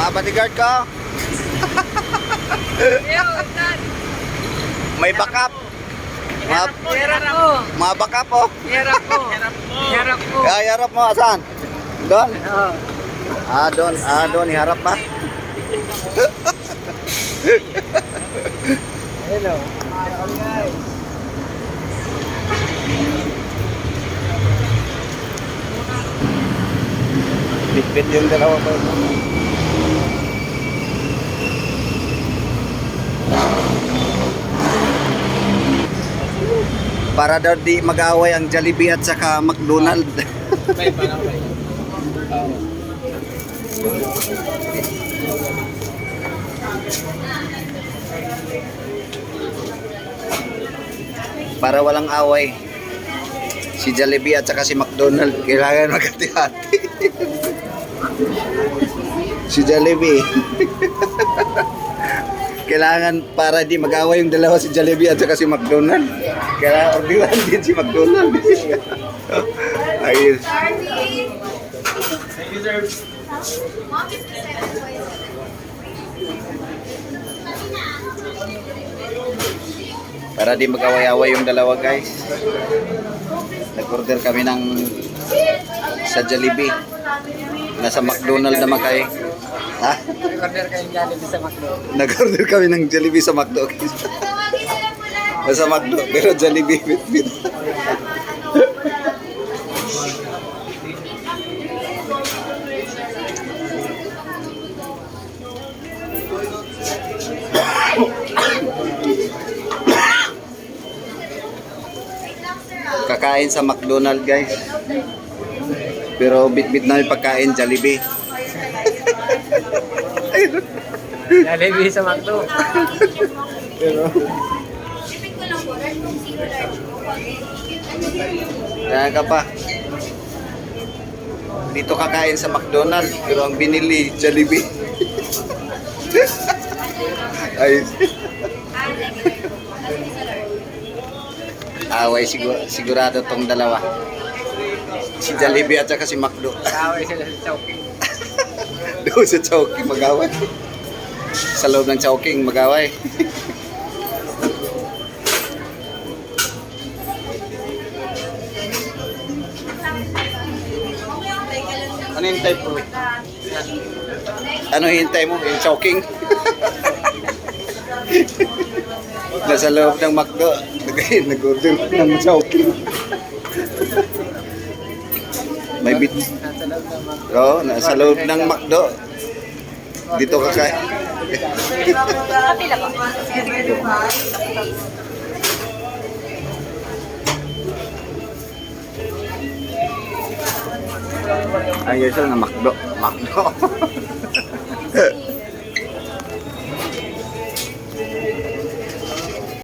Mga bodyguard ko. May backup. Mga backup oh. Harap ko. Harap mo, asan? Doon? Doon. Doon, iharap pa. Hello. Bit-bit yung dalawa ko. Para daw di mag-away ang Jollibee at saka McDonald. Para walang away. Si Jollibee at saka si McDonald kailangan magkati-hati. Si Jollibee. Kailangan para di mag-away yung dalawa si Jollibee at saka si McDonald. Kailangan ordinan din si McDonald. Ayun. Para di mag-away-away yung dalawa guys. Nag-order kami ng sa Jollibee. Nasa McDonald naman kayo. Ha? Nag-order kayong Jollibee sa McDo. Nag-order kami ng Jollibee sa McDo. Nasa McDo, pero Jollibee bit-bit. Kakain sa McDonald guys. Pero bit-bit na yung pagkain Jollibee. Jollibee sa McDo. Pero kaya ka pa. Dito kakain sa McDonald pero ang binili Jollibee. Ayos. Away sigurado tong dalawa. Si Jollibee at saka si McDo. Away sila sa Chowking. Doon sa Chowking mag-away. Sa loob ng Chowking mag-away. Ano hintay po? Ano hintay mo? Yung Chowking? Nasa loob ng McDo. Nag-order ng Chowking. May bit. Nasa loob ng McDo. Oo, nasa loob ng McDo. Dito kakain. Kapila ba? Ang usual na McDo. McDo.